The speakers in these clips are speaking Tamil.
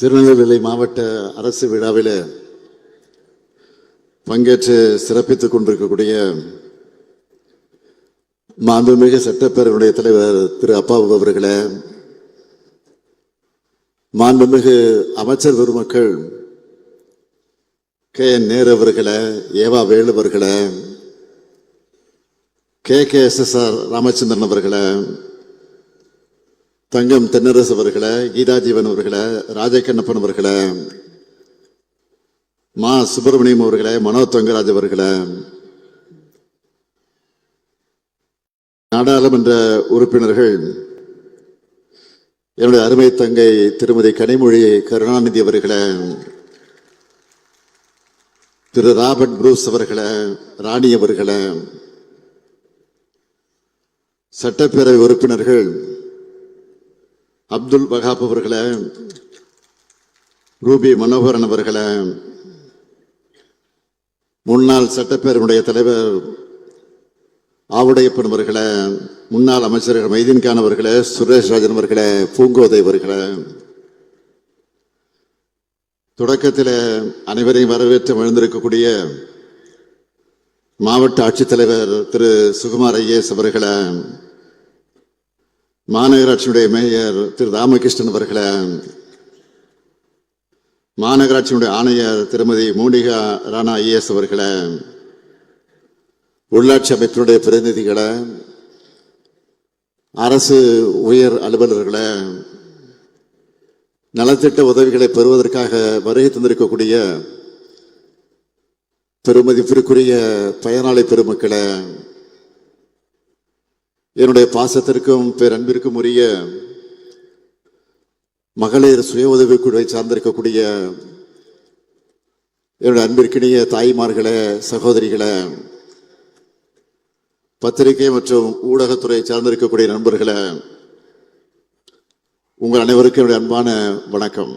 திருநெல்வேலி மாவட்ட அரசு விழாவில் பங்கேற்று சிறப்பித்துக் கொண்டிருக்கக்கூடிய மாண்புமிகு சட்டப்பேரவையுடைய தலைவர் திரு அப்பாவு அவர்களே, மாண்புமிகு அமைச்சர் பெருமக்கள் KN நேரு அவர்களே, ஏவா வேலு அவர்களே, KKSSR ராமச்சந்திரன் அவர்களே, தங்கம் தென்னரசு அவர்களே, கீதா ஜீவன் அவர்களே, ராஜகண்ணப்பன் அவர்களே, மா சுப்பிரமணியம் அவர்களே, மனோ தங்கராஜ் அவர்களே, நாடாளுமன்ற உறுப்பினர்கள், என்னுடைய அருமை தங்கை திருமதி கனிமொழி கருணாநிதி அவர்களே, திரு ராபர்ட் புரூஸ் அவர்களே, ராணி அவர்களே, சட்டப்பேரவை உறுப்பினர்கள் அப்துல் வகாப் அவர்களே, ரூபி மனோகரன் அவர்களே, முன்னாள் சட்டப்பேரவையுடைய தலைவர் ஆவுடையப்பன் அவர்களே, முன்னாள் அமைச்சர்கள் மைதீன்கான் அவர்களே, சுரேஷ் ராஜன் அவர்களே, பூங்கோதை அவர்களே, தொடக்கத்தில் அனைவரையும் வரவேற்று எழுந்திருக்கக்கூடிய மாவட்ட ஆட்சித்தலைவர் திரு சுகுமார் IAS அவர்களே, மாநகராட்சியுடைய மேயர் திரு ராமகிருஷ்ணன் அவர்களே, மாநகராட்சியுடைய ஆணையர் திருமதி மோனிகா ராணா IAS அவர்களே, உள்ளாட்சி அமைப்பினுடைய பிரதிநிதிகளே, அரசு உயர் அலுவலர்களே, நலத்திட்ட உதவிகளை பெறுவதற்காக வருகை தந்திருக்கக்கூடிய பெருமதிப்பிற்குரிய பயனாளி பெருமக்களே, என்னுடைய பாசத்திற்கும் பேரன்பிற்கும் உரிய மகளிர் சுய உதவி குழுவை சார்ந்திருக்கக்கூடிய என்னுடைய அன்பிற்கினிய தாய்மார்களே, சகோதரிகளே, பத்திரிகை மற்றும் ஊடகத்துறை சார்ந்திருக்கக்கூடிய நண்பர்களே, உங்கள் அனைவருக்கும் என்னுடைய அன்பான வணக்கம்.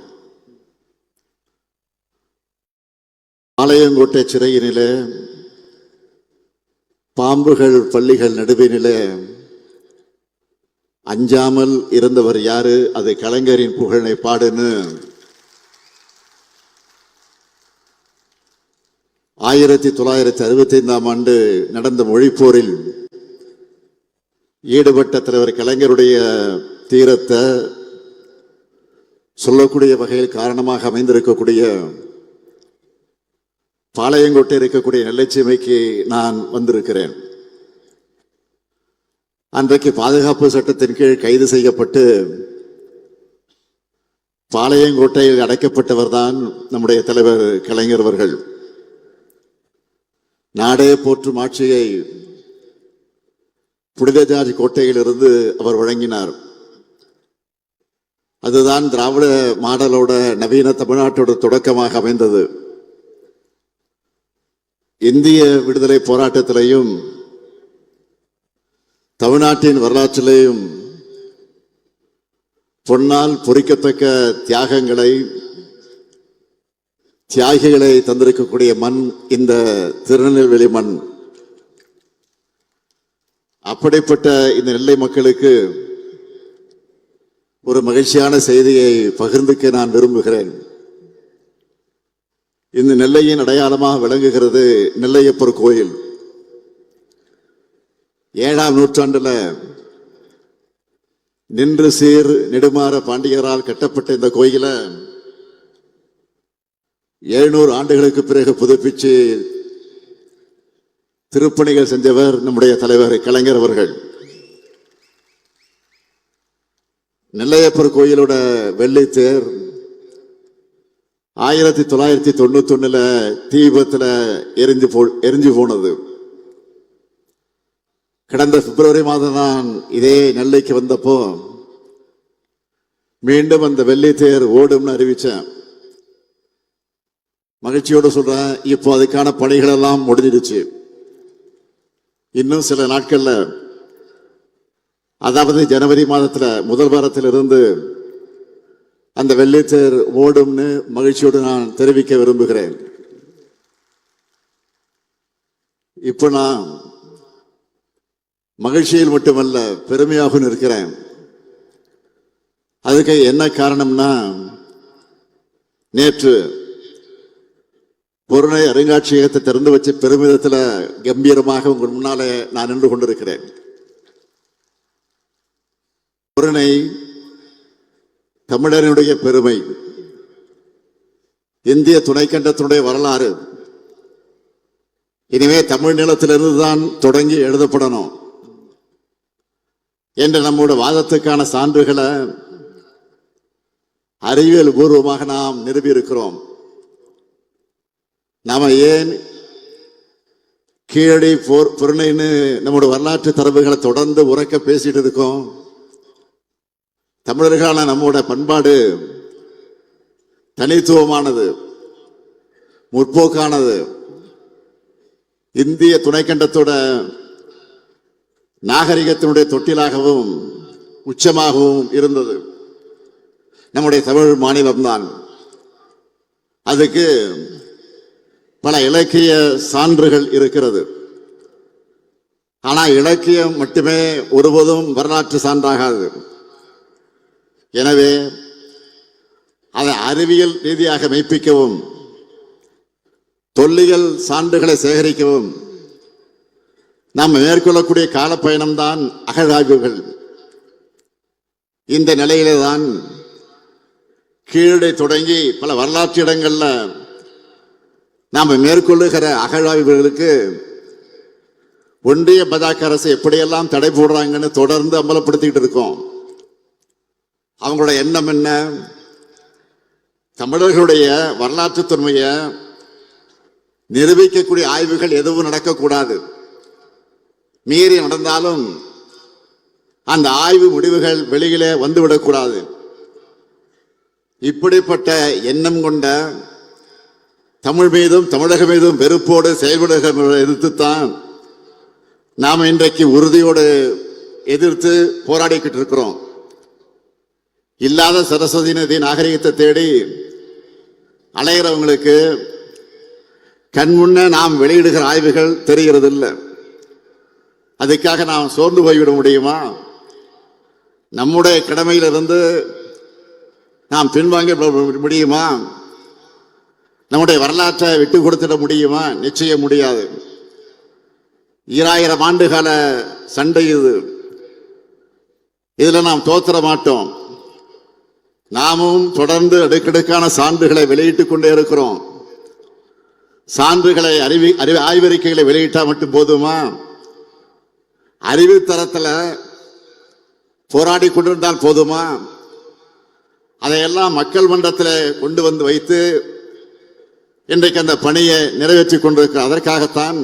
ஆலயங்கோட்டை சிறையினிலே பாம்புகள் பள்ளிகள் நடுவினிலே அஞ்சாமல் இருந்தவர் யாரு? அது கலைஞரின் புகழை பாடுன்னு 1965ஆம் ஆண்டு நடந்த மொழிப்போரில் ஈடுபட்ட தலைவர் கலைஞருடைய தீரத்தை சொல்லக்கூடிய வகையில் காரணமாக அமைந்திருக்கக்கூடிய பாளையங்கோட்டை இருக்கக்கூடிய நெல்லைச்சீமைக்கு நான் வந்திருக்கிறேன். அன்றைக்கு பாதுகாப்பு சட்டத்தின் கீழ் கைது செய்யப்பட்டு பாளையங்கோட்டையில் அடைக்கப்பட்டவர் தான் நம்முடைய தலைவர் கலைஞர் அவர்கள். நாடே போற்றும் ஆட்சியை புனித ஜார்ஜ் கோட்டையிலிருந்து அவர் வழங்கினார். அதுதான் திராவிட மாடலோட நவீன தமிழ்நாட்டோட தொடக்கமாக அமைந்தது. இந்திய விடுதலை போராட்டத்திலையும் தமிழ்நாட்டின் வரலாற்றிலேயும் பொன்னால் பொறிக்கத்தக்க தியாகிகளை தந்திருக்கக்கூடிய மண் இந்த திருநெல்வேலி மண். அப்படிப்பட்ட இந்த நெல்லை மக்களுக்கு ஒரு மகிழ்ச்சியான செய்தியை பகிர்ந்துக்க நான் விரும்புகிறேன். இந்த நெல்லையின் அடையாளமாக விளங்குகிறது நெல்லையப்பர் கோயில். 7ஆம் நூற்றாண்டுல நின்று சீர் நெடுமாற பாண்டியரால் கட்டப்பட்ட இந்த கோயிலை 700 ஆண்டுகளுக்கு பிறகு புதுப்பிச்சு திருப்பணிகள் செஞ்சவர் நம்முடைய தலைவர் கலைஞர் அவர்கள். நெல்லையப்பர் கோயிலோட வெள்ளித்தேர் 1991 தீ விபத்துல எரிஞ்சு போனது. கடந்த பிப்ரவரி மாதம் தான் இதே நெல்லைக்கு வந்தப்போ மீண்டும் அந்த வெள்ளித்தேர் ஓடும்னு அறிவிச்சேன். மகிழ்ச்சியோடு சொல்றேன், இப்போ அதுக்கான பணிகள் எல்லாம் முடிஞ்சிடுச்சு. இன்னும் சில நாட்கள்ல, அதாவது ஜனவரி மாதத்துல முதல் வாரத்திலிருந்து அந்த வெள்ளித்தேர் ஓடும்னு மகிழ்ச்சியோடு நான் தெரிவிக்க விரும்புகிறேன். இப்போ நான் மகிழ்ச்சியில் மட்டுமல்ல பெருமையாக இருக்கிறேன். அதுக்கு என்ன காரணம்னா, நேற்று பொருணை அருங்காட்சியகத்தை திறந்து வச்ச பெருமிதத்தில் கம்பீரமாக உங்கள் முன்னாலே நான் நின்று கொண்டிருக்கிறேன். பொருணை தமிழனுடைய பெருமை, இந்திய துணைக்கண்டத்தினுடைய வரலாறு இனிமே தமிழ் நிலத்திலிருந்து தான் தொடங்கி எழுதப்படணும் என்ற நம்முடைய வாதத்துக்கான சான்றுகளை அறிவியல் பூர்வமாக நாம் நிறுவியிருக்கிறோம். நாம ஏன் கீழடி பொருணைன்னு நம்முடைய வரலாற்று தரவுகளை தொடர்ந்து உறக்க பேசிட்டு இருக்கோம்? தமிழர்களான நம்முடைய பண்பாடு தனித்துவமானது, முற்போக்கானது, இந்திய துணைக்கண்டத்தோட நாகரிகத்தினுடைய தொட்டிலாகவும் உச்சமாகவும் இருந்தது நம்முடைய தமிழ் மாநிலம்தான். அதுக்கு பல இலக்கிய சான்றுகள் இருக்கிறது. ஆனால் இலக்கியம் மட்டுமே ஒருபோதும் வரலாற்று சான்றாகாது. எனவே அதை அறிவியல் ரீதியாக மெய்ப்பிக்கவும் தொல்லியல் சான்றுகளை சேகரிக்கவும் நாம் மேற்கொள்ளக்கூடிய காலப்பயணம்தான் அகழாய்வுகள். இந்த நிலையிலே தான் கீழே தொடங்கி பல வரலாற்று இடங்கள்ல நாம் மேற்கொள்ளுகிற அகழாய்வுகளுக்கு ஒன்றிய பாஜக அரசு எப்படியெல்லாம் தடை போடுறாங்கன்னு தொடர்ந்து அம்பலப்படுத்திக்கிட்டு இருக்கோம். அவங்களுடைய எண்ணம் என்ன? தமிழர்களுடைய வரலாற்று தொன்மையை நிரூபிக்கக்கூடிய ஆய்வுகள் எதுவும் நடக்கக்கூடாது. மீறி நடந்தாலும் அந்த ஆய்வு முடிவுகள் வெளியிலே வந்துவிடக்கூடாது. இப்படிப்பட்ட எண்ணம் கொண்ட தமிழ் மீதும் தமிழக மீதும் வெறுப்போடு செயல்படுகிற எதிர்த்துத்தான் நாம் இன்றைக்கு உறுதியோடு எதிர்த்து போராடிக்கிட்டு இருக்கிறோம். இல்லாத சரஸ்வதி நதி நாகரிகத்தை தேடி அலைகிறவங்களுக்கு கண்முன்ன நாம் வெளியிடுகிற ஆய்வுகள் தெரிகிறது இல்லை. அதுக்காக நாம் சோர்ந்து போய்விட முடியுமா? நம்முடைய கடமையிலிருந்து நாம் பின்வாங்க முடியுமா? நம்முடைய வரலாற்றை விட்டு கொடுத்துட முடியுமா? நிச்சயம் முடியாது. 2000 ஆண்டுகால சண்டை இது. இதுல நாம் தோற்ற மாட்டோம். நாமும் தொடர்ந்து அடுக்கடுக்கான சான்றுகளை வெளியிட்டுக் கொண்டே இருக்கிறோம். சான்றுகளை ஆய்வறிக்கைகளை வெளியிட்டா மட்டும் போதுமா? அறிவு தரத்தில் போராடி கொண்டிருந்தால் போதுமா? அதையெல்லாம் மக்கள் மன்றத்தில் கொண்டு வந்து வைத்து இன்றைக்கு அந்த பணியை நிறைவேற்றி கொண்டிருக்கிற அதற்காகத்தான்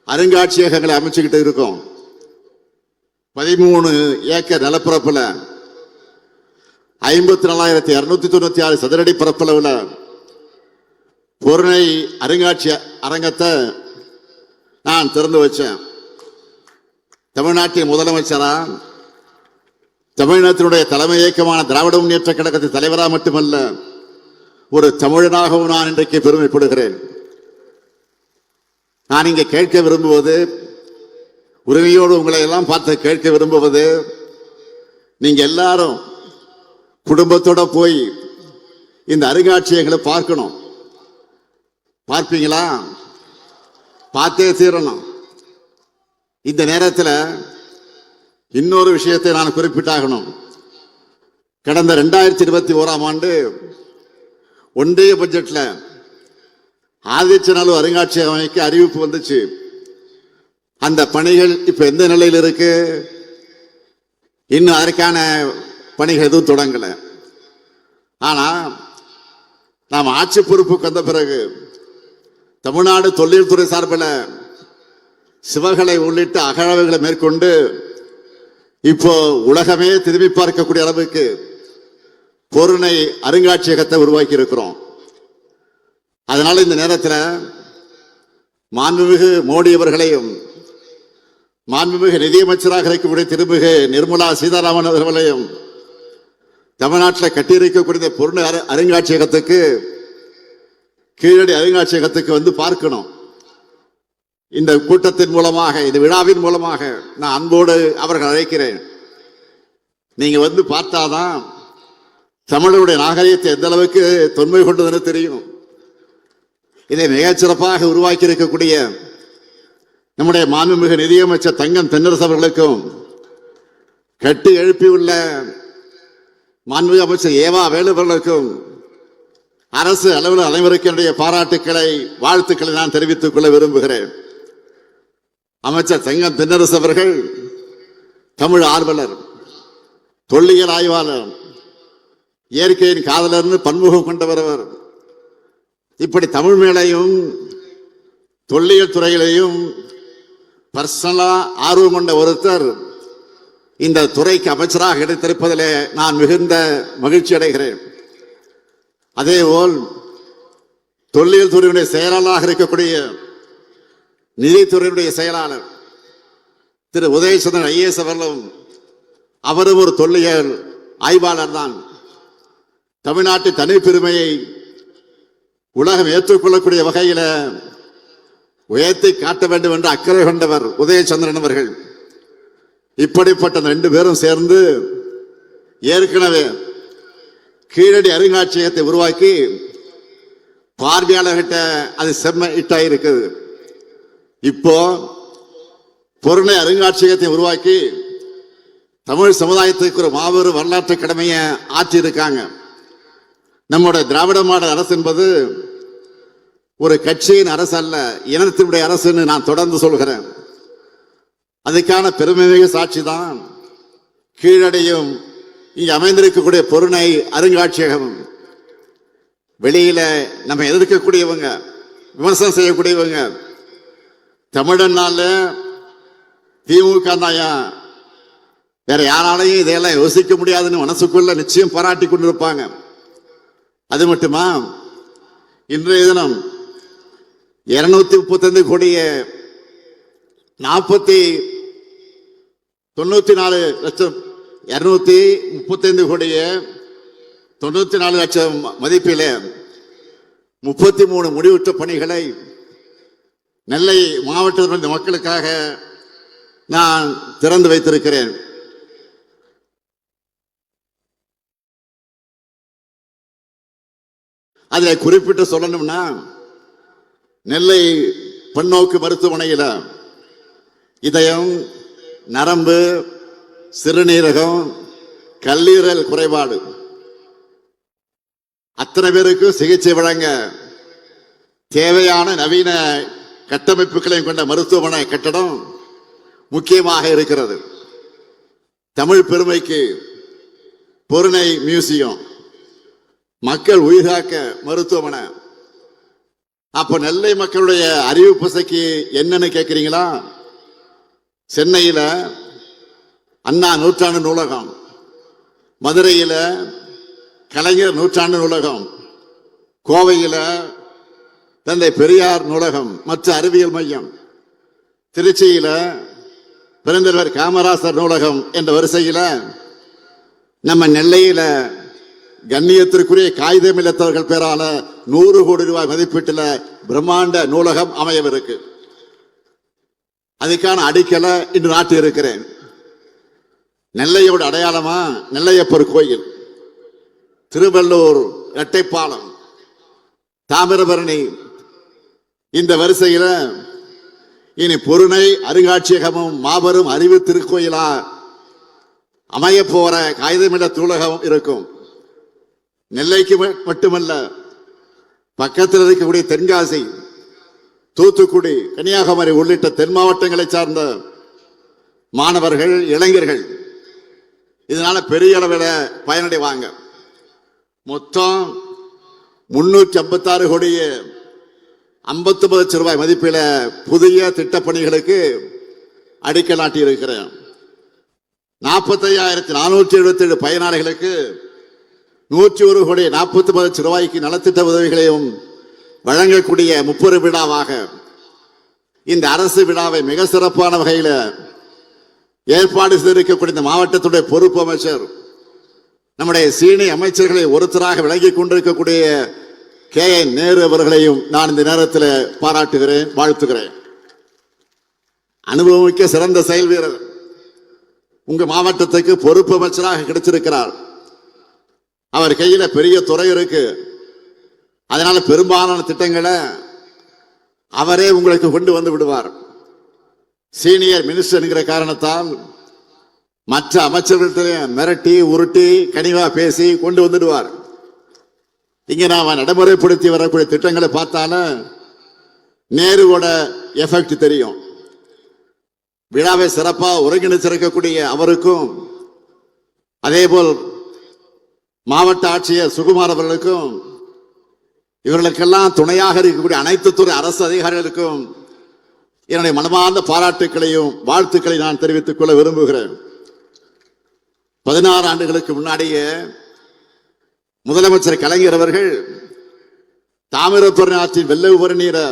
அருங்காட்சியகங்களை அமைச்சுக்கிட்டு இருக்கோம். 13 ஏக்கர் நிலப்பரப்புல 54,296 சதுரடி பரப்பளவுல பொருணை அருங்காட்சிய அரங்கத்தை நான் திறந்து வச்சேன். தமிழ்நாட்டின் முதலமைச்சரா, தமிழ்நாட்டினுடைய தலைமை இயக்கமான திராவிட முன்னேற்ற கழகத்தின் தலைவரா மட்டுமல்ல, ஒரு தமிழனாகவும் நான் இன்றைக்கு பெருமைப்படுகிறேன். நான் இங்கே கேட்க விரும்புவது, உரிமையோடு உங்களை எல்லாம் பார்த்து கேட்க விரும்புவது, நீங்க எல்லாரும் குடும்பத்தோட போய் இந்த அருங்காட்சியகங்களை பார்க்கணும். பார்ப்பீங்களா? பார்த்தே தீரணும். இந்த நேரத்தில் இன்னொரு விஷயத்தை நான் குறிப்பிட்டாகணும். கடந்த 2021ஆம் ஆண்டு ஒன்றிய பட்ஜெட்ல ஆதிச்சநல்லூர் அருங்காட்சியகம் அமைக்க அறிவிப்பு வந்துச்சு. அந்த பணிகள் இப்ப எந்த நிலையில் இருக்கு? இன்னும் அதற்கான பணிகள் எதுவும் தொடங்கல. ஆனா நாம் ஆட்சி பொறுப்புக்கு வந்த பிறகு தமிழ்நாடு தொழில் துறை சார்பில் சிவகளை உள்ளிட்ட அகழாய்வுகளை மேற்கொண்டு இப்போ உலகமே திரும்பி பார்க்கக்கூடிய அளவுக்கு பொருணை அருங்காட்சியகத்தை உருவாக்கி இருக்கிறோம். அதனால இந்த நேரத்தில் மாண்புமிகு மோடி அவர்களையும், மாண்புமிகு நிதியமைச்சராக இருக்கக்கூடிய திருமிகு நிர்மலா சீதாராமன் அவர்களையும் தமிழ்நாட்டில் கட்டியிருக்கக்கூடிய பொருணை அருங்காட்சியகத்துக்கு, கீழடி அருங்காட்சியகத்துக்கு வந்து பார்க்கணும். இந்த கூட்டத்தின் மூலமாக, இந்த விழாவின் மூலமாக நான் அன்போடு அவர்கள் அழைக்கிறேன். நீங்க வந்து பார்த்தாதான் தமிழருடைய நாகரிகத்தை எந்த அளவுக்கு தொன்மை கொண்டதுன்னு தெரியும். இதை மிகச்சிறப்பாக உருவாக்கி இருக்கக்கூடிய நம்முடைய மாண்புமிகு நிதியமைச்சர் தங்கம் தென்னரசு அவர்களுக்கும், கட்டி எழுப்பியுள்ள மாண்புமிகு அமைச்சர் ஏவா வேலு அவர்களுக்கும், அரசு அலுவலர் அனைவருக்கும் என்னுடைய பாராட்டுக்களை, வாழ்த்துக்களை நான் தெரிவித்துக் கொள்ள விரும்புகிறேன். அமைச்சர் தங்கம் தென்னரசு அவர்கள் தமிழ் ஆர்வலர், தொல்லியல் ஆய்வாளர், இயற்கையின் காதலர்னு பன்முகம் கொண்டவர். இப்படி தமிழ் மேலையும் தொல்லியல் துறையிலையும் பர்சனலா ஆர்வம் கொண்ட ஒருத்தர் இந்த துறைக்கு அமைச்சராக கிடைத்திருப்பதிலே நான் மிகுந்த மகிழ்ச்சி அடைகிறேன். அதேபோல் தொல்லியல் துறையினுடைய செயலாளராக இருக்கக்கூடிய நிதித்துறையினுடைய செயலாளர் திரு உதயசந்திரன் ஐஏஎஸ் அவர்களும், அவரும் ஒரு தொல்லியல் ஆய்வாளர் தான். தமிழ்நாட்டு தனிப்பெருமையை உலகம் ஏற்றுக்கொள்ளக்கூடிய வகையில் உயர்த்தி காட்ட வேண்டும் என்று அக்கறை கொண்டவர் உதயசந்திரன் அவர்கள். இப்படிப்பட்ட ரெண்டு பேரும் சேர்ந்து ஏற்கனவே கீழடி அருங்காட்சியகத்தை உருவாக்கி பார்வையாளர்கிட்ட அது செம்ம இட்டாயிருக்குது. இப்போ பொருளை அருங்காட்சியகத்தை உருவாக்கி தமிழ் சமுதாயத்துக்கு ஒரு மாபெரும் வரலாற்று கடமையை ஆற்றி இருக்காங்க. நம்முடைய திராவிட மாடல் அரசு என்பது ஒரு கட்சியின் அரசு அல்ல, இனத்தினுடைய அரசுன்னு நான் தொடர்ந்து சொல்கிறேன். அதுக்கான பெருமைமிகு சாட்சி தான் கீழடியும் இங்கு அமைந்திருக்கக்கூடிய பொருணை அருங்காட்சியகம். வெளியில நம்ம எதிர்க்கக்கூடியவங்க, விமர்சனம் செய்யக்கூடியவங்க, தமிழனால திமுக தாயா வேற யாராலையும் இதையெல்லாம் யோசிக்க முடியாதுன்னு மனசுக்குள்ள நிச்சயம் பாராட்டி கொண்டிருப்பாங்க. அது மட்டுமா, இன்றைய தினம் 235 கோடியே 94 லட்சம் 235 கோடியே 94 லட்சம் மதிப்பில் 33 முடிவுற்ற பணிகளை நெல்லை மாவட்டத்தில் மக்களுக்காக நான் திறந்து வைத்திருக்கிறேன். அதில் குறிப்பிட்டு சொல்லணும்னா, நெல்லை பன்னோக்கு மருத்துவமனையில் இதயம், நரம்பு, சிறுநீரகம், கல்லீரல் குறைபாடு அத்தனை பேருக்கு சிகிச்சை வழங்க தேவையான நவீன கட்டமைப்புகளையும் கொண்ட மருத்துவமனை கட்டடம் முக்கியமாக இருக்கிறது. தமிழ் பெருமைக்கு பொருணை மியூசியம், மக்கள் உயிர்காக்க மருத்துவமனை. அப்ப நெல்லை மக்களுடைய அறிவு பசைக்கு என்னன்னு கேட்கிறீங்களா? சென்னையில அண்ணா நூற்றாண்டு நூலகம், மதுரையில கலைஞர் நூற்றாண்டு நூலகம், கோவையில தந்தை பெரியார் நூலகம் மற்றும் அறிவியல் மையம், திருச்சியில பெருந்தலைவர் காமராசர் நூலகம் என்ற வரிசையில நம்ம நெல்லையில கண்ணியத்திற்குரிய காகிதம் இல்லத்தவர்கள் பேரால 100 கோடி ரூபாய் மதிப்பீட்டில் பிரம்மாண்ட நூலகம் அமையவிருக்கு. அதுக்கான அடிக்கலை இன்று நாட்டி இருக்கிறேன். நெல்லையோட அடையாளமா நெல்லையப்பர் கோயில், திருவள்ளூர் இரட்டைப்பாலம், தாமிரபரணி. இந்த வரிசையில இனி பொருணை அருங்காட்சியகமும் மாபெரும் அறிவு திருக்கோயிலா அமைய போற காகிதமில்ல நூலகம் இருக்கும். நெல்லைக்கு மட்டுமல்ல, பக்கத்தில் இருக்கக்கூடிய தென்காசி, தூத்துக்குடி, கன்னியாகுமரி உள்ளிட்ட தென் மாவட்டங்களை சார்ந்த மாணவர்கள், இளைஞர்கள் இதனால பெரிய அளவில் பயனடைவாங்க. மொத்தம் 356 கோடியே 59 லட்சம் ரூபாய் மதிப்பில் புதிய திட்டப்பணிகளுக்கு அடிக்கல் நாட்டி இருக்கிறேன். 45,477 பயனாளிகளுக்கு 101 கோடி 49 லட்சம் ரூபாய்க்கு நலத்திட்ட உதவிகளையும் வழங்கக்கூடிய முப்பெரு விழாவாக இந்த அரசு விழாவை மிக சிறப்பான வகையில் ஏற்பாடு செய்திருக்கக்கூடிய இந்த மாவட்டத்துடைய பொறுப்பு அமைச்சர், நம்முடைய சீனியர் அமைச்சர்களை ஒருத்தராக விளங்கிக் கொண்டிருக்கக்கூடிய KN நேரு அவர்களையும் நான் இந்த நேரத்தில் பாராட்டுகிறேன், வாழ்த்துகிறேன். அனுபவமிக்க சிறந்த செயல் வீரர் உங்க மாவட்டத்துக்கு பொறுப்பு அமைச்சராக கிடைச்சிருக்கிறார். அவர் கையில பெரிய துறை இருக்கு. அதனால பெரும்பாலான திட்டங்களை அவரே உங்களுக்கு கொண்டு வந்து விடுவார். சீனியர் மினிஸ்டர் என்கிற காரணத்தால் மற்ற அமைச்சர்களிடத்திலே மிரட்டி உருட்டி கனிவா பேசி கொண்டு வந்துடுவார். இங்க நாம நடைமுறைப்படுத்தி வரக்கூடிய திட்டங்களை பார்த்தாலும் நேருவோட எஃபெக்ட் தெரியும். விழாவை சிறப்பாக ஒருங்கிணைச்சிருக்கக்கூடிய அவருக்கும், அதேபோல் மாவட்ட ஆட்சியர் சுகுமார் அவர்களுக்கும், இவர்களுக்கெல்லாம் துணையாக இருக்கக்கூடிய அனைத்து துறை அரசு அதிகாரிகளுக்கும் என்னுடைய மனமார்ந்த பாராட்டுக்களையும் வாழ்த்துக்களை நான் தெரிவித்துக் கொள்ள விரும்புகிறேன். 16 ஆண்டுகளுக்கு முன்னாடியே முதலமைச்சர் கலைஞர் அவர்கள் தாமிரபரணி ஆற்றின் வெள்ள உபரி நீரை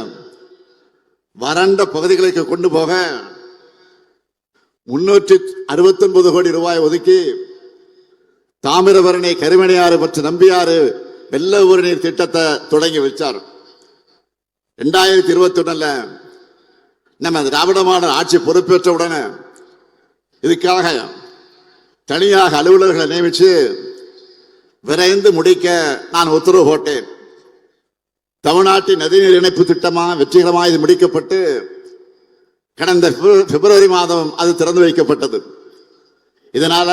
வறண்ட பகுதிகளுக்கு கொண்டு போக 369 கோடி ரூபாய் ஒதுக்கி தாமிரபரணி, கருமணியாறு மற்றும் நம்பியாறு வெள்ள உபரி நீர் திட்டத்தை தொடங்கி வச்சார். 2021 நம்ம திராவிட மாடல் ஆட்சி பொறுப்பேற்ற உடனே இதுக்காக தனியாக அலுவலர்களை நியமித்து விரைந்து முடிக்க நான் உத்தரவு போட்டேன். தமிழ்நாட்டின் நதிநீர் இணைப்பு திட்டமாக வெற்றிகரமாக இது முடிக்கப்பட்டு கடந்த பிப்ரவரி மாதம் அது திறந்து வைக்கப்பட்டது. இதனால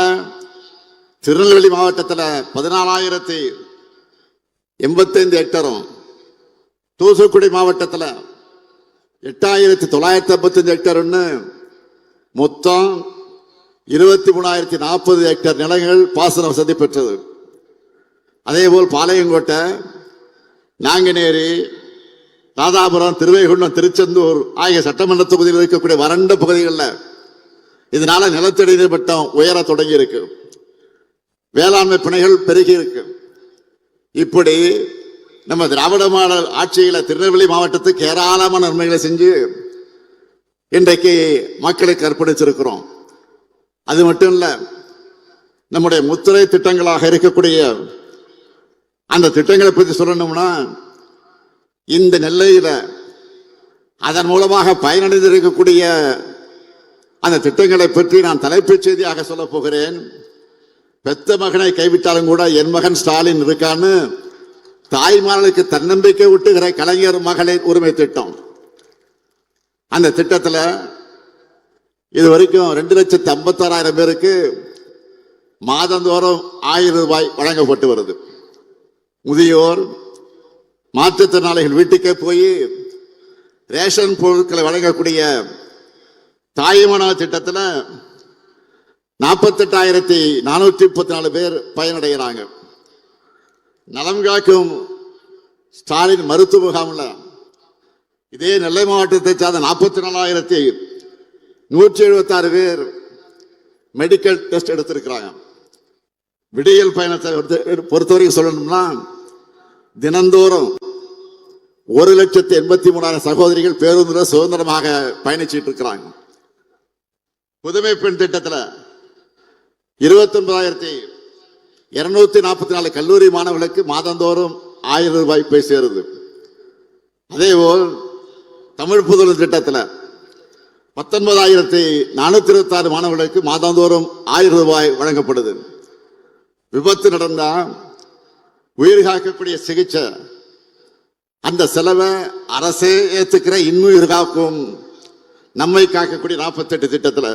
திருநெல்வேலி மாவட்டத்தில் 14,085 ஹெக்டரும், தூத்துக்குடி மாவட்டத்தில் 8,955 ஹெக்டர்னு மொத்தம் 23,040 ஹெக்டர் நிலங்கள் பாசன வசதி பெற்றது. அதேபோல் பாளையங்கோட்டை, நாங்குநேரி, ராதாபுரம், திருவைகுண்டம், திருச்செந்தூர் ஆகிய சட்டமன்ற தொகுதியில் இருக்கக்கூடிய வறண்ட பகுதிகளில் இதனால நிலத்தடி நீர் மட்டம் உயர தொடங்கி இருக்கு. வேளாண்மை பிணைகள் பெருகி இருக்கு. இப்படி நம்ம திராவிட மாடல் ஆட்சியில திருநெல்வேலி மாவட்டத்துக்கு ஏராளமான நன்மைகளை செஞ்சு இன்றைக்கு மக்களுக்கு அர்ப்பணிச்சிருக்கிறோம். அது மட்டும் இல்ல, நம்முடைய முத்திரை திட்டங்களாக இருக்கக்கூடிய அந்த திட்டங்களை பற்றி சொல்லணும்னா, இந்த நெல்லையில அதன் மூலமாக பயனடைந்திருக்கக்கூடிய அந்த திட்டங்களை பற்றி நான் தலைப்புச் செய்தியாக சொல்ல போகிறேன். பெத்த மகனை கைவிட்டாலும் கூட என் மகன் ஸ்டாலின் இருக்கான்னு தாய்மார்களுக்கு தன்னம்பிக்கை ஊட்டுகிற கலைஞர் மகளிர் உரிமை திட்டம். அந்த திட்டத்தில் இதுவரைக்கும் 2,56,000 பேருக்கு மாதந்தோறும் 1,000 ரூபாய் வழங்கப்பட்டு வருது. முதியோர், மாற்றுத்திறனாளிகள் வீட்டுக்கே போய் ரேஷன் பொருட்களை வழங்கக்கூடிய தாய்மனார் திட்டத்தில் 48,434 பேர் பயனடைகிறாங்க. நலம் காக்கும் ஸ்டாலின் மருத்துவ முகாமில் இதே நெல்லை மாவட்டத்தை சார்ந்த 44,176 பேர் மெடிக்கல் டெஸ்ட் எடுத்திருக்கிறாங்க. விடியல் பயணத்தை பொறுத்தவரைக்கும் சொல்லணும்னா தினந்தோறும் 1,83,000 சகோதரிகள் பேருந்துல சுதந்திரமாக பயணிச்சுட்டு இருக்கிறாங்க. புதுமை பெண் திட்டத்தில் 29,244 கல்லூரி மாணவர்களுக்கு மாதந்தோறும் 1,000 ரூபாய் போய் சேருது. அதேபோல் தமிழ் புதல்வர் திட்டத்தில் 19,426 மாணவர்களுக்கு மாதந்தோறும் 1,000 ரூபாய் வழங்கப்படுது. விபத்து நடந்தா உயிர் காக்கக்கூடிய சிகிச்சை அந்த செலவை அரசே ஏற்றுக்கிற இன்னுயிர் காக்கும் நம்மை காக்கக்கூடிய 48 திட்டத்தில்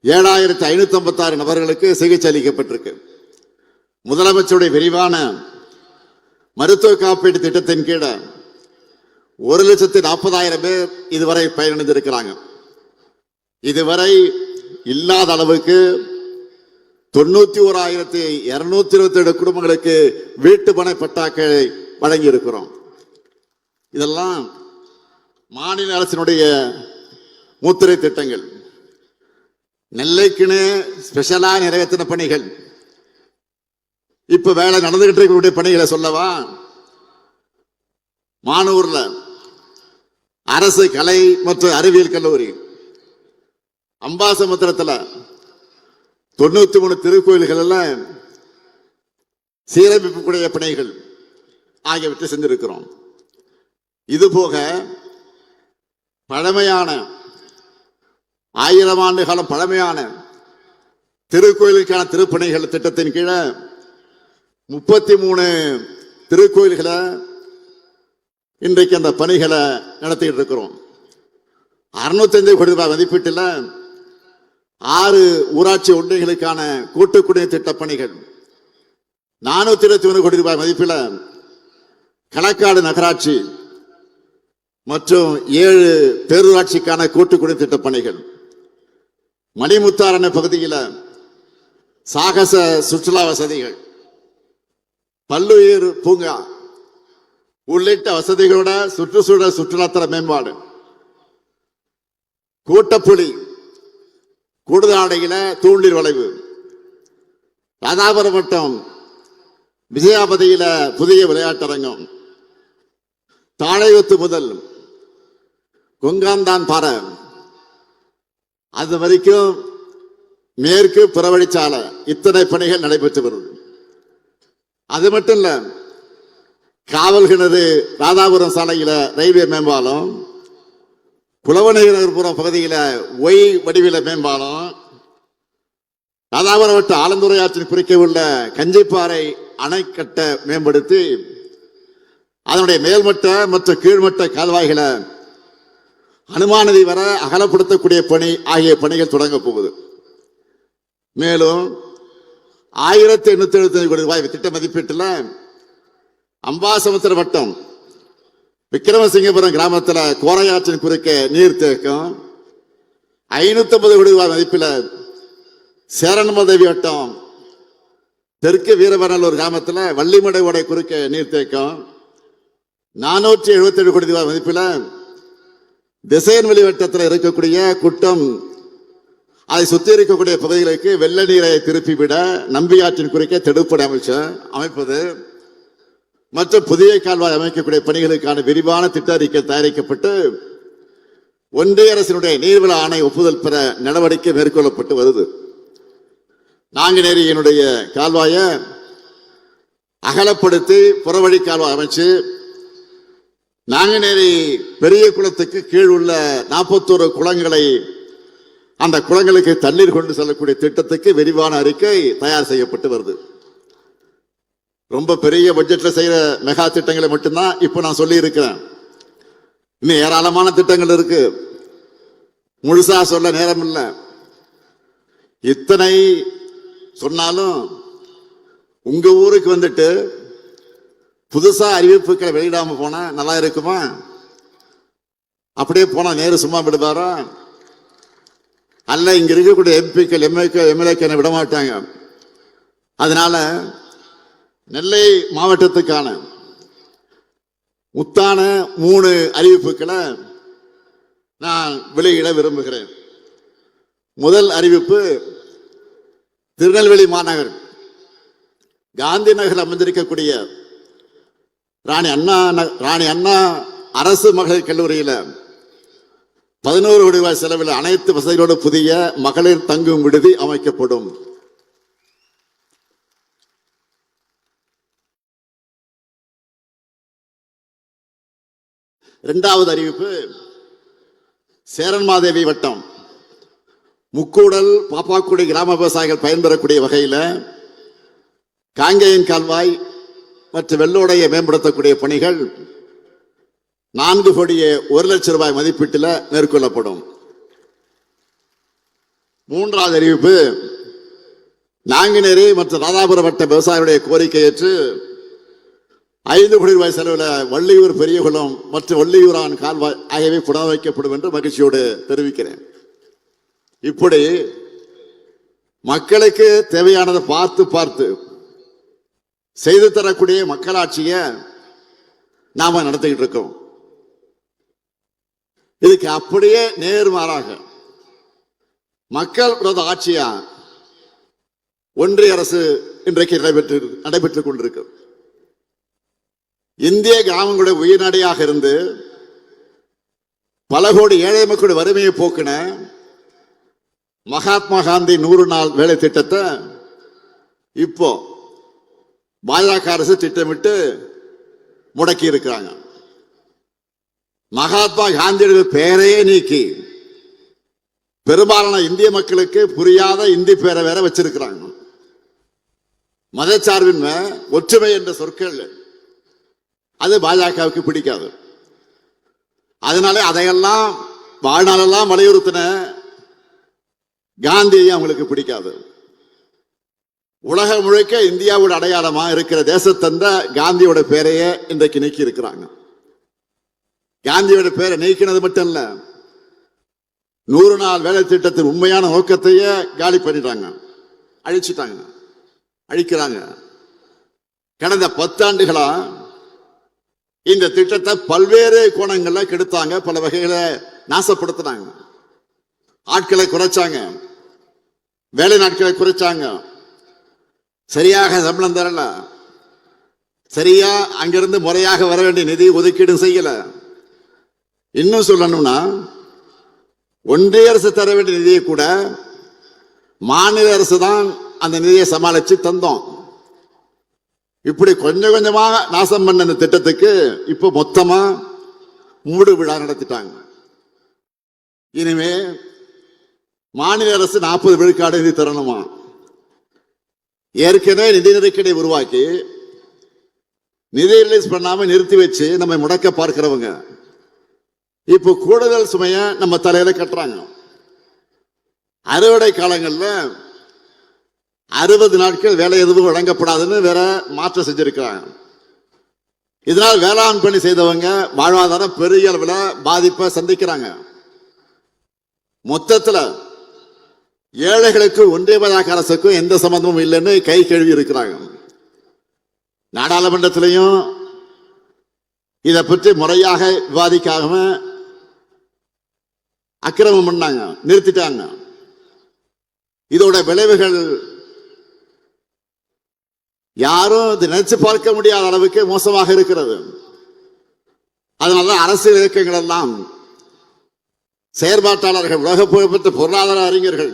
7,556 நபர்களுக்கு சிகிச்சை அளிக்கப்பட்டிருக்கு. முதலமைச்சருடைய விரிவான மருத்துவ காப்பீட்டு திட்டத்தின் கீழ 1,40,000 பேர் இதுவரை பயனடைந்திருக்கிறாங்க. இதுவரை இல்லாத அளவுக்கு 91,227 குடும்பங்களுக்கு வீட்டு மனை பட்டாக்களை வழங்கி இருக்கிறோம். இதெல்லாம் மாநில அரசினுடைய முத்திரை திட்டங்கள். நெல்லைக்குன்னு ஸ்பெஷலா நிறைவேற்றின பணிகள். இப்ப வேலை நடந்துகிட்டு இருக்கக்கூடிய பணிகளை சொல்லவா? மானூர்ல அரசு கலை மற்றும் அறிவியல் கல்லூரி, அம்பாசமுத்திரத்தில் 93 திருக்கோயில்கள் சீரமைப்புடைய பணிகள் ஆகியவற்றை செஞ்சிருக்கிறோம். இது போக பழமையான 1000 ஆண்டு காலம் பழமையான திருக்கோயிலுக்கான திருப்பணிகள் திட்டத்தின் கீழே 33 திருக்கோயில்களை இன்றைக்கு அந்த பணிகளை நடத்திட்டு இருக்கிறோம். 605 கோடி ரூபாய் மதிப்பீட்டில் 6 ஊராட்சி ஒன்றியங்களுக்கான கூட்டு குடிநீர் திட்ட பணிகள், 421 கோடி ரூபாய் மதிப்பில் களக்காடு நகராட்சி மற்றும் 7 பேரூராட்சிக்கான கூட்டு குடிநீர் திட்ட பணிகள், மணிமுத்தாரண பகுதியில் சாகச சுற்றுலா வசதிகள், பல்லுயிர் பூங்கா உள்ளிட்ட வசதிகளோட சுற்றுச்சூழல் சுற்றுலாத்தல மேம்பாடு, கூட்டப்புலி கூடுதாடையில தூண்டில் வளைவு, ராதாபுரம் வட்டம் விஜயாபதியில புதிய விளையாட்டரங்கம், தாழையுத்து முதல் கொங்காந்தான் பாறை அது வரைக்கும் மேற்கு புறவழிச்சாலை இத்தனை பணிகள் நடைபெற்று வருது. அது மட்டும் இல்ல, காவல் கிணறு ராதாபுரம் சாலையில ரயில்வே மேம்பாலம், புலவநகர்புரம் பகுதியில ஒய் வடிவில மேம்பாலம், ராதாபுரம் வட்ட ஆலந்துறை ஆற்றின் குறுக்கே உள்ள கஞ்சிப்பாறை அணைக்கட்டை மேம்படுத்தி அதனுடைய மேல்மட்ட மற்றும் கீழ்மட்ட கால்வாய்களை அனுமானதி வர அகலப்படுத்தக்கூடிய பணி ஆகிய பணிகள் தொடங்க போகுது. மேலும் 1875 கோடி ரூபாய் திட்ட மதிப்பீட்டில் அம்பாசமுத்திர வட்டம் விக்கிரமசிங்கபுரம் கிராமத்தில் கோரையாற்றின் குறுக்கே நீர்த்தேக்கம், 550 கோடி ரூபாய் மதிப்பில் சேரன்மதேவி வட்டம் தெற்கு வீரவநல்லூர் கிராமத்தில் வள்ளிமடை ஓடை குறுக்கே நீர்த்தேக்கம், 477 கோடி ரூபாய் மதிப்பில் திசையன்வெளி வட்டத்தில் இருக்கக்கூடிய குட்டம் அதை சுற்றி இருக்கக்கூடிய பகுதிகளுக்கு வெள்ள நீரை திருப்பிவிட நம்பியாற்றின் குறுக்கே தடுப்பணை அமைப்பது மற்றும் புதிய கால்வாய் அமைக்கக்கூடிய பணிகளுக்கான விரிவான திட்ட அறிக்கை தயாரிக்கப்பட்டு ஒன்றிய அரசினுடைய நீர்வள ஆணை ஒப்புதல் பெற நடவடிக்கை மேற்கொள்ளப்பட்டு வருது. நாங்குநேரியினுடைய கால்வாயை அகலப்படுத்தி புறவழி கால்வாய் அமைச்சு நாங்குநேரி பெரிய குளத்துக்கு கீழ் உள்ள 41 குளங்களை அந்த குளங்களுக்கு தண்ணீர் கொண்டு செல்லக்கூடிய திட்டத்துக்கு விரிவான அறிக்கை தயார் செய்யப்பட்டு வருது. ரொம்ப பெரிய பட்ஜெட்ல செய்யற மெகா திட்டங்களை மட்டும்தான் இப்ப நான் சொல்லி இருக்கிறேன். இன்னும் ஏராளமான திட்டங்கள் இருக்கு, முழுசா சொல்ல நேரம் இல்லை. இத்தனை சொன்னாலும் உங்க ஊருக்கு வந்துட்டு புதுசா அறிவிப்புகளை வெளியிடாம போனா நல்லா இருக்குமா? அப்படியே போனா நேரு சும்மா விடுவாரா? அல்ல, இங்க இருக்கக்கூடிய எம்பிக்கள் எம்எல்ஏக்கள் விட மாட்டாங்க. அதனால நெல்லை மாவட்டத்துக்கான முத்தான 3 அறிவிப்புகளை நான் வெளியிட விரும்புகிறேன். முதல் அறிவிப்பு, திருநெல்வேலி மாநகர் காந்தி நகர் அமைந்திருக்கக்கூடிய ராணி அண்ணா அரசு மகளிர் கல்லூரியில் 11 கோடி ரூபாய் செலவில் அனைத்து வசதிகளோடு புதிய மகளிர் தங்கும் விடுதி அமைக்கப்படும். இரண்டாவது அறிவிப்பு, சேரன்மாதேவி வட்டம் முக்கூடல் பாப்பாக்குடி கிராம விவசாயிகள் பயன்பெறக்கூடிய வகையில் காங்கேயன் கால்வாய் மற்றும் வெள்ளோடையை மேம்படுத்தக்கூடிய பணிகள் 4 கோடியே 1 லட்சம் ரூபாய் மதிப்பீட்டில் மேற்கொள்ளப்படும். மூன்றாவது அறிவிப்பு, நாங்குநேரி மற்றும் ராதாபுரம் வட்ட விவசாயிகளுடைய கோரிக்கை ஏற்று 5 கோடி ரூபாய் செலவில் வள்ளியூர் பெரியகுளம் மற்றும் வள்ளியூரான் கால்வாய் ஆகியவை புனரமைக்கப்படும் என்று மகிழ்ச்சியோடு தெரிவிக்கிறேன். இப்படி மக்களுக்கு தேவையானதை பார்த்து பார்த்து செய்து தரக்கூடிய மக்களாட்சியை நாம நடத்திக்கிட்டு இருக்கோம். இதுக்கு அப்படியே நேர்மாறாக மக்கள் விரோத ஆட்சியா ஒன்றிய அரசு இன்றைக்கு நடைபெற்றுக் கொண்டிருக்கு. இந்திய கிராமங்களுடைய உயிர்நடையாக இருந்து பல கோடி ஏழை மக்களுடைய வறுமையை போக்கின மகாத்மா காந்தி 100 நாள் வேலை திட்டத்தை இப்போ பாஜக அரசு திட்டமிட்டு முடக்கி இருக்கிறாங்க. மகாத்மா காந்தியுடைய பெயரையே நீக்கி பெரும்பாலான இந்திய மக்களுக்கு புரியாத இந்தி பேரை வேற வச்சிருக்கிறாங்க. மதச்சார்பின்மை, ஒற்றுமை என்ற சொற்கள் அது பாஜகவுக்கு பிடிக்காது. அதனால அதையெல்லாம் வாழ்நாளெல்லாம் வலியுறுத்தின காந்தியை அவங்களுக்கு பிடிக்காது. உலகம் முழுக்க இந்தியாவோட அடையாளமா இருக்கிற தேசத்தந்த காந்தியோட பேரையே இன்றைக்கு நீக்கி இருக்கிறாங்க. காந்தியோட பேரை நீக்கினது மட்டும் இல்ல, 100 நாள் வேலை திட்டத்தின் உண்மையான நோக்கத்தையே காலி பண்ணிட்டாங்க, அழிச்சிட்டாங்க, அழிக்கிறாங்க. கடந்த 10 ஆண்டுகளா இந்த திட்டத்தை பல்வேறு கோணங்கள்ல கெடுத்தாங்க, பல வகைகளை நாசப்படுத்தினாங்க. ஆட்களை குறைச்சாங்க, வேலை நாட்களை குறைச்சாங்க, சரியாக சம்பளம் தரல, சரியா அங்கிருந்து முறையாக வர வேண்டிய நிதி ஒதுக்கீடு செய்யல. இன்னும் சொல்லணும்னா ஒன்றிய அரசு தர வேண்டிய நிதியை கூட மாநில அரசு தான் அந்த நிதியை சமாளிச்சு தந்தோம். இப்படி கொஞ்சம் கொஞ்சமாக நாசம் பண்ண இந்த திட்டத்துக்கு இப்ப மொத்தமா மூடு விழா நடத்திட்டாங்க. இனிமே மாநில அரசு 40 விழுக்காடு நிதி தரணுமா? ஏற்கனவே நிதி நெருக்கடி உருவாக்கி நிதி ரிலீஸ் பண்ணாம நிறுத்தி வச்சு நம்ம முடக்க பார்க்கிறவங்க இப்போ கூடுதல் சுமைய நம்ம தலையில கட்டுறாங்க. அறுவடை காலங்கள்ல 60 நாட்கள் வேலை எதுவும் வழங்கப்படாதுன்னு வேற மாற்றம் செஞ்சிருக்கிறாங்க. இதனால் வேளாண் பணி செய்தவங்க வாழ்வாதாரம் பெரிய அளவில் பாதிப்பை சந்திக்கிறாங்க. மொத்தத்துல ஏழைகளுக்கு ஒன்றிய பாஜக அரசுக்கும் எந்த சம்பந்தமும் இல்லைன்னு கை கழுவி இருக்கிறாங்க. நாடாளுமன்றத்திலையும் இதை பற்றி முறையாக விவாதிக்காம அக்கிரமம் பண்ணாங்க, நிறுத்திட்டாங்க. இதோட விளைவுகள் யாரும் நினைச்சு பார்க்க முடியாத அளவுக்கு மோசமாக இருக்கிறது. அதனால அரசியல் இயக்கங்கள் எல்லாம், செயற்பாட்டாளர்கள், உலக புகழ்பெற்ற பொருளாதார அறிஞர்கள்,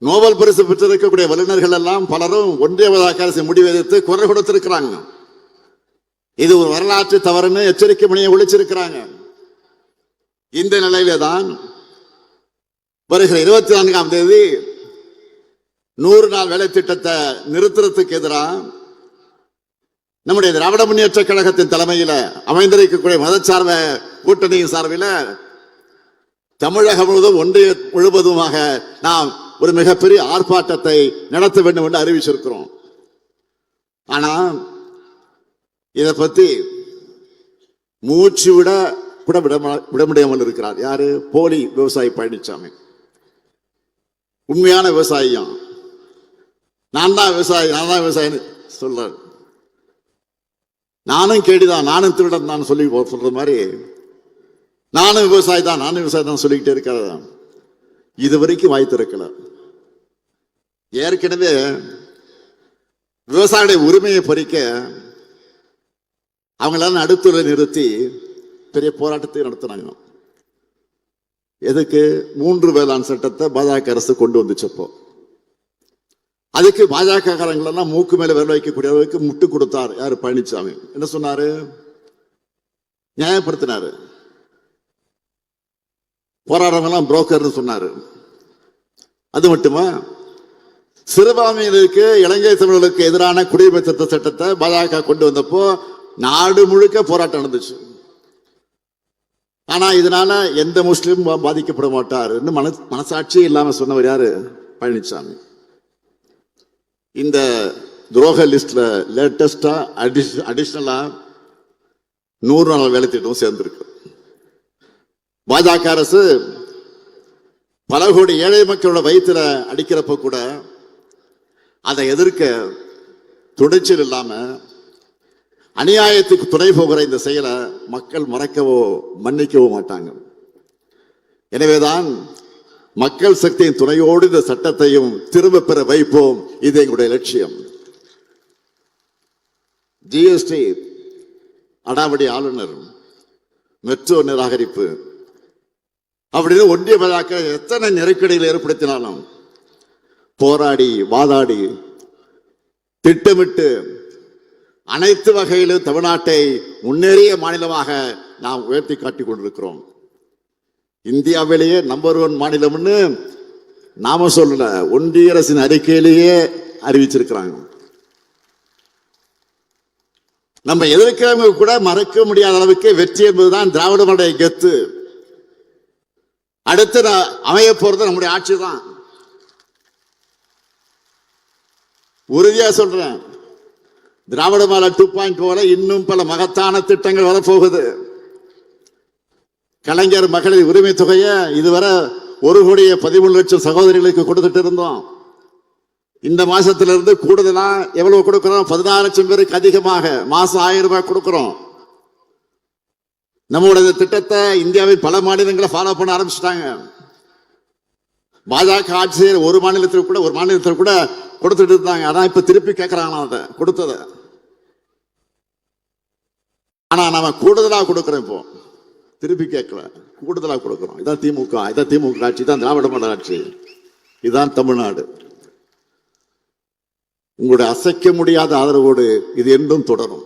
நோபல் பரிசு பெற்றிருக்கக்கூடிய வல்லுநர்கள் எல்லாம் பலரும் ஒன்றிய பாஜக அரசு முடிவு எதிர்த்து குரல் கொடுத்திருக்கிறாங்க. இது ஒரு வரலாற்று தவறுன்னு எச்சரிக்கை மணியை ஒழிச்சிருக்கிறாங்க. இந்த நிலையிலே தான் வருகிற 24ஆம் தேதி 100 நாள் வேலை திட்டத்தை நிறுத்துறதுக்கு எதிராக நம்முடைய திராவிட முன்னேற்ற கழகத்தின் தலைமையில் அமைந்திருக்கக்கூடிய மதச்சார்ப கூட்டணியின் சார்பில் தமிழகம் முழுவதும் ஒன்றிய முழுவதுமாக நாம் ஒரு மிகப்பெரிய ஆர்ப்பாட்டத்தை நடத்த வேண்டும் என்று அறிவிச்சிருக்கிறோம். ஆனா இதை பத்தி மூச்சு விட கூட விட முடியாமல் இருக்கிறார். யாரு? போலி விவசாயி பழனிசாமி. உண்மையான விவசாயியும் நான் தான் விவசாயின்னு சொல்றாரு. நானும் கேடிதான், நானும் திருடன் தான் சொல்லி சொல்ற மாதிரி நானும் விவசாயி தான் சொல்லிக்கிட்டே இருக்கிறதா இதுவரைக்கும் வாய் திறக்கல. ஏற்கனவே விவசாயிகளுடைய உரிமையை பறிக்க அவங்களால நடுத்துறை நிறுத்தி பெரிய போராட்டத்தை நடத்தினாங்க. எதுக்கு? 3 வேளாண் சட்டத்தை பாஜக அரசு கொண்டு வந்துச்சப்போ அதுக்கு பாஜக காரங்களெல்லாம் மூக்கு மேல விரல் வைக்கக்கூடிய அளவுக்கு முட்டு கொடுத்தார். யாரு? பழனிசாமி. என்ன சொன்னாரு? நியாயப்படுத்தினாரு. போராடுறவங்கெல்லாம் புரோக்கர்னு சொன்னாரு. அது மட்டுமா, சிறுபான்மையினருக்கு, இலங்கை தமிழர்களுக்கு எதிரான குடியுரிமை திருத்த சட்டத்தை பாஜக கொண்டு வந்தப்போ நாடு முழுக்க போராட்டம் நடந்துச்சு. ஆனா இதனால எந்த முஸ்லீமும் பாதிக்கப்பட மாட்டார் மனசாட்சி இல்லாம சொன்னவர் யாரு? பழனிசாமி. இந்த துரோக லிஸ்ட்ல லேட்டஸ்டா அடிஷனலா 100 நாள் வேலை திட்டம் சேர்ந்திருக்கு. பாஜக அரசு பல கோடி ஏழை மக்களோட வயிற்றுல அடிக்கிறப்ப கூட அதை எதிர்க்க துணிச்சல் இல்லாம அநியாயத்துக்கு துணை போகிற இந்த செயலை மக்கள் மறக்கவோ மன்னிக்கவோ மாட்டாங்க. எனவேதான் மக்கள் சக்தியின் துணையோடு இந்த சட்டத்தையும் திரும்ப பெற வைப்போம். இது எங்களுடைய லட்சியம். ஜிஎஸ்டி அடாவடி ஆளுநர், மெட்ரோ நிராகரிப்பு அப்படின்னு ஒன்றிய பாஜக எத்தனை நெருக்கடியில் ஏற்படுத்தினாலும் போராடி வாதாடி திட்டமிட்டு அனைத்து வகையிலும் தமிழ்நாட்டை முன்னேறிய மாநிலமாக நாம் உயர்த்தி காட்டிக் கொண்டிருக்கிறோம். இந்தியாவிலேயே நம்பர் 1 மாநிலம்னு நாம சொல்லல, ஒன்றிய அரசின் அறிக்கையிலேயே அறிவிச்சிருக்கிறாங்க. நம்ம எதிர்க்கிறவங்க கூட மறக்க முடியாத அளவுக்கு வெற்றி என்பதுதான் திராவிட மாடல் கெத்து. அடுத்து அமைய போறது நம்முடைய ஆட்சி தான். உறுதியா சொல்றேன், திராவிட மாடல் 2.0 இன்னும் பல மகத்தான திட்டங்கள் வரப்போகுது. கலைஞர் மகளிர் உரிமை தொகையை இதுவரை 1,13,00,000 சகோதரிகளுக்கு கொடுத்துட்டு இருந்தோம். இந்த மாசத்திலிருந்து கூடுதலா எவ்வளவு கொடுக்கிறோம்? 16 லட்சம் பேருக்கு அதிகமாக மாசம் 1000 ரூபாய் கொடுக்கிறோம். நம்முடைய திட்டத்தை இந்தியாவில் பல மாநிலங்களை ஃபாலோ பண்ண ஆரம்பிச்சிட்டாங்க. பாஜக ஆட்சியர் ஒரு மாநிலத்தில் கூட கொடுத்துட்டு இருந்தாங்க. அதான் இப்ப திருப்பி கேட்கறாங்க அதை கொடுத்தத. ஆனா நாம கூடுதலா கொடுக்கிறோம். இப்போ திருப்பி கேட்கல, கூடுதலா கொடுக்கிறோம். இதான் திமுக ஆட்சி, இதான் திராவிட மாடல் ஆட்சி, இதுதான் தமிழ்நாடு. உங்களுடைய அசைக்க முடியாத ஆதரவோடு இது என்றும் தொடரும்.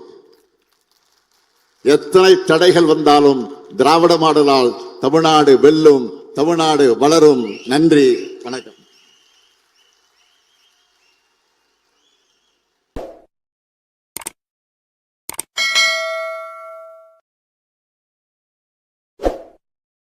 எத்தனை தடைகள் வந்தாலும் திராவிட மாடலால் தமிழ்நாடு வெல்லும், தமிழ்நாடு வளரும். நன்றி.